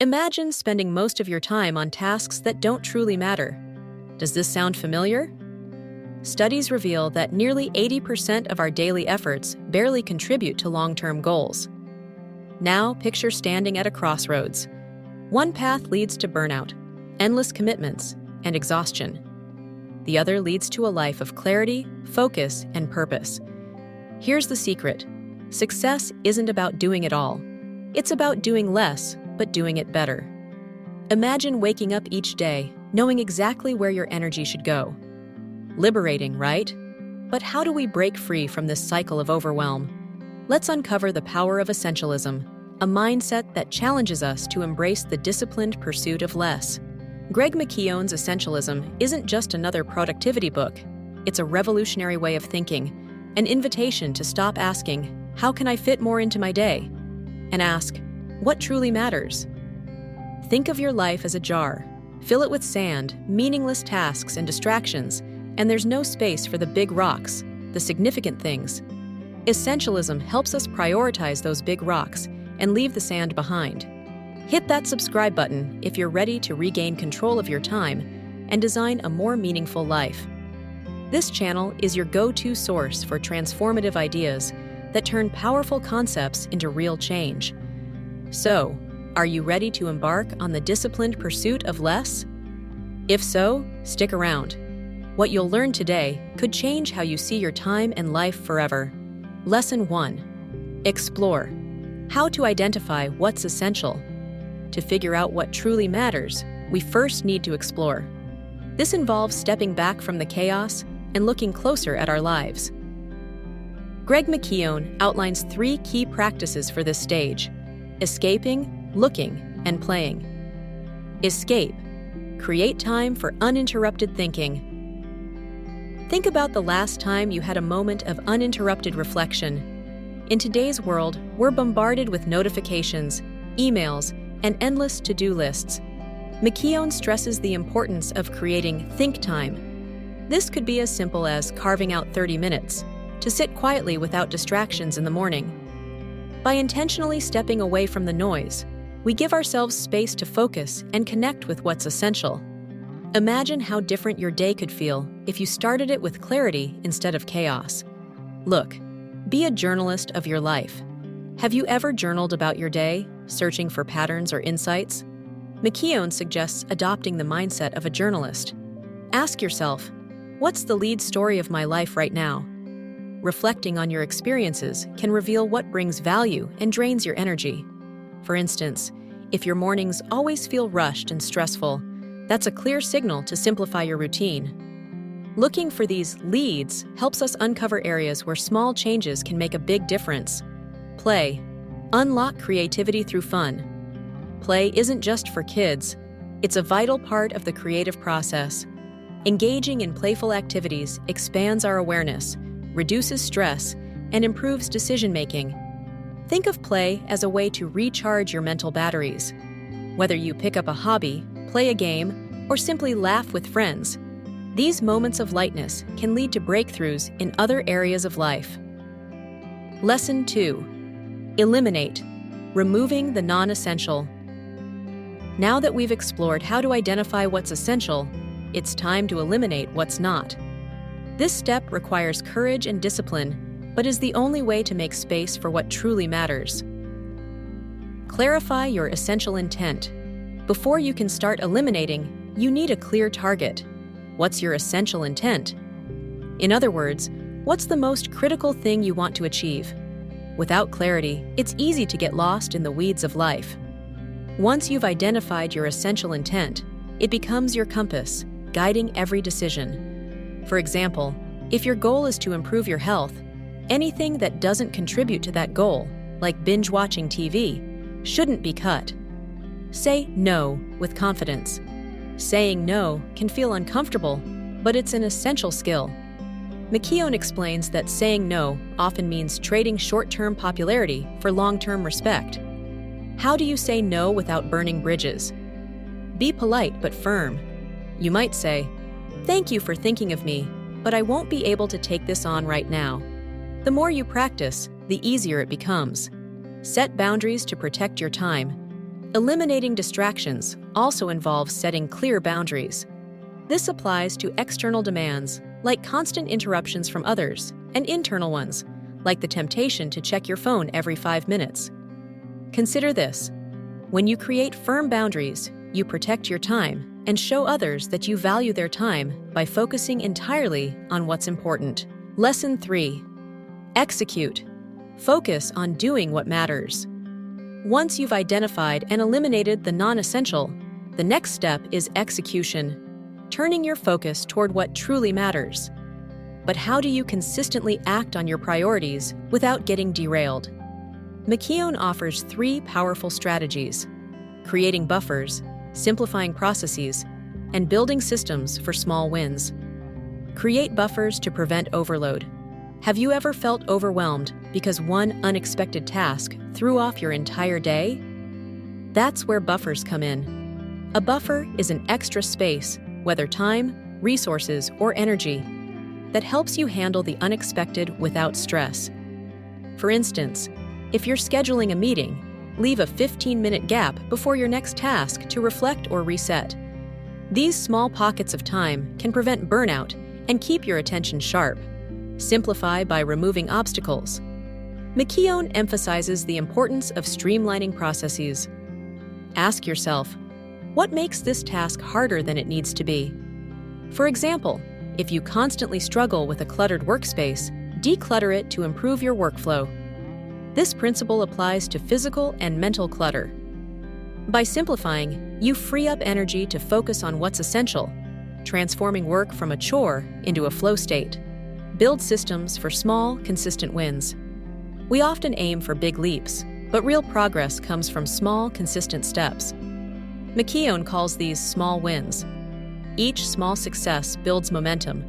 Imagine spending most of your time on tasks that don't truly matter. Does this sound familiar? Studies reveal that nearly 80% of our daily efforts barely contribute to long-term goals. Now, picture standing at a crossroads. One path leads to burnout, endless commitments, and exhaustion. The other leads to a life of clarity, focus, and purpose. Here's the secret. Success isn't about doing it all. It's about doing less, but doing it better. Imagine waking up each day knowing exactly where your energy should go. Liberating, right? But how do we break free from this cycle of overwhelm? Let's uncover the power of essentialism, a mindset that challenges us to embrace the disciplined pursuit of less. Greg McKeown's Essentialism isn't just another productivity book. It's a revolutionary way of thinking, an invitation to stop asking, "How can I fit more into my day?" and ask, "What truly matters?" Think of your life as a jar. Fill it with sand, meaningless tasks, and distractions, and there's no space for the big rocks, the significant things. Essentialism helps us prioritize those big rocks and leave the sand behind. Hit that subscribe button if you're ready to regain control of your time and design a more meaningful life. This channel is your go-to source for transformative ideas that turn powerful concepts into real change. So, are you ready to embark on the disciplined pursuit of less? If so, stick around. What you'll learn today could change how you see your time and life forever. Lesson 1. Explore. How to identify what's essential. To figure out what truly matters, we first need to explore. This involves stepping back from the chaos and looking closer at our lives. Greg McKeown outlines 3 key practices for this stage: escaping, looking, and playing. Escape. Create time for uninterrupted thinking. Think about the last time you had a moment of uninterrupted reflection. In today's world, we're bombarded with notifications, emails, and endless to-do lists. McKeown stresses the importance of creating think time. This could be as simple as carving out 30 minutes to sit quietly without distractions in the morning. By intentionally stepping away from the noise, we give ourselves space to focus and connect with what's essential. Imagine how different your day could feel if you started it with clarity instead of chaos. Look, be a journalist of your life. Have you ever journaled about your day, searching for patterns or insights? McKeown suggests adopting the mindset of a journalist. Ask yourself, what's the lead story of my life right now? Reflecting on your experiences can reveal what brings value and drains your energy. For instance, if your mornings always feel rushed and stressful, that's a clear signal to simplify your routine. Looking for these leads helps us uncover areas where small changes can make a big difference. Play. Unlock creativity through fun. Play isn't just for kids. It's a vital part of the creative process. Engaging in playful activities expands our awareness, reduces stress, and improves decision-making. Think of play as a way to recharge your mental batteries. Whether you pick up a hobby, play a game, or simply laugh with friends, these moments of lightness can lead to breakthroughs in other areas of life. Lesson 2. Eliminate. Removing the non-essential. Now that we've explored how to identify what's essential, it's time to eliminate what's not. This step requires courage and discipline, but is the only way to make space for what truly matters. Clarify your essential intent. Before you can start eliminating, you need a clear target. What's your essential intent? In other words, what's the most critical thing you want to achieve? Without clarity, it's easy to get lost in the weeds of life. Once you've identified your essential intent, it becomes your compass, guiding every decision. For example, if your goal is to improve your health, anything that doesn't contribute to that goal, like binge-watching TV, shouldn't be cut. Say no with confidence. Saying no can feel uncomfortable, but it's an essential skill. McKeown explains that saying no often means trading short-term popularity for long-term respect. How do you say no without burning bridges? Be polite but firm. You might say, "Thank you for thinking of me, but I won't be able to take this on right now." The more you practice, the easier it becomes. Set boundaries to protect your time. Eliminating distractions also involves setting clear boundaries. This applies to external demands, like constant interruptions from others, and internal ones, like the temptation to check your phone every 5 minutes. Consider this. When you create firm boundaries, you protect your time and show others that you value their time by focusing entirely on what's important. Lesson 3. Execute. Focus on doing what matters. Once you've identified and eliminated the non-essential, the next step is execution, turning your focus toward what truly matters. But how do you consistently act on your priorities without getting derailed? McKeown offers 3 powerful strategies: creating buffers, simplifying processes, and building systems for small wins. Create buffers to prevent overload. Have you ever felt overwhelmed because one unexpected task threw off your entire day? That's where buffers come in. A buffer is an extra space, whether time, resources, or energy, that helps you handle the unexpected without stress. For instance, if you're scheduling a meeting, leave a 15-minute gap before your next task to reflect or reset. These small pockets of time can prevent burnout and keep your attention sharp. Simplify by removing obstacles. McKeown emphasizes the importance of streamlining processes. Ask yourself, what makes this task harder than it needs to be? For example, if you constantly struggle with a cluttered workspace, declutter it to improve your workflow. This principle applies to physical and mental clutter. By simplifying, you free up energy to focus on what's essential, transforming work from a chore into a flow state. Build systems for small, consistent wins. We often aim for big leaps, but real progress comes from small, consistent steps. McKeown calls these small wins. Each small success builds momentum,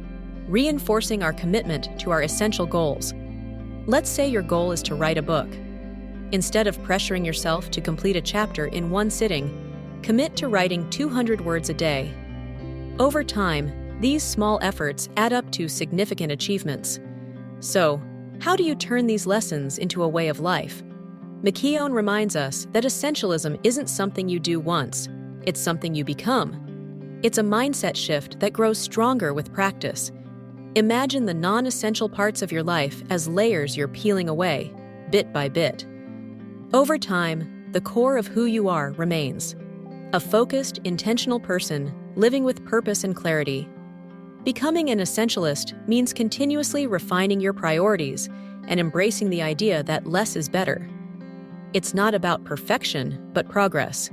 reinforcing our commitment to our essential goals. Let's say your goal is to write a book. Instead of pressuring yourself to complete a chapter in one sitting, commit to writing 200 words a day. Over time, these small efforts add up to significant achievements. So, how do you turn these lessons into a way of life? McKeown reminds us that essentialism isn't something you do once, it's something you become. It's a mindset shift that grows stronger with practice. Imagine the non-essential parts of your life as layers you're peeling away, bit by bit. Over time, the core of who you are remains. A focused, intentional person living with purpose and clarity. Becoming an essentialist means continuously refining your priorities and embracing the idea that less is better. It's not about perfection, but progress.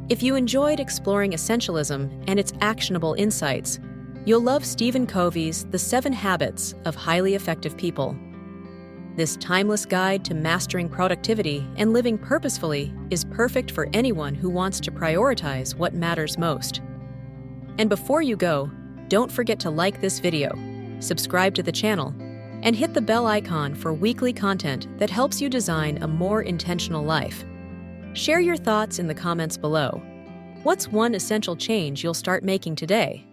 If you enjoyed exploring essentialism and its actionable insights, you'll love Stephen Covey's The 7 Habits of Highly Effective People. This timeless guide to mastering productivity and living purposefully is perfect for anyone who wants to prioritize what matters most. And before you go, don't forget to like this video, subscribe to the channel, and hit the bell icon for weekly content that helps you design a more intentional life. Share your thoughts in the comments below. What's one essential change you'll start making today?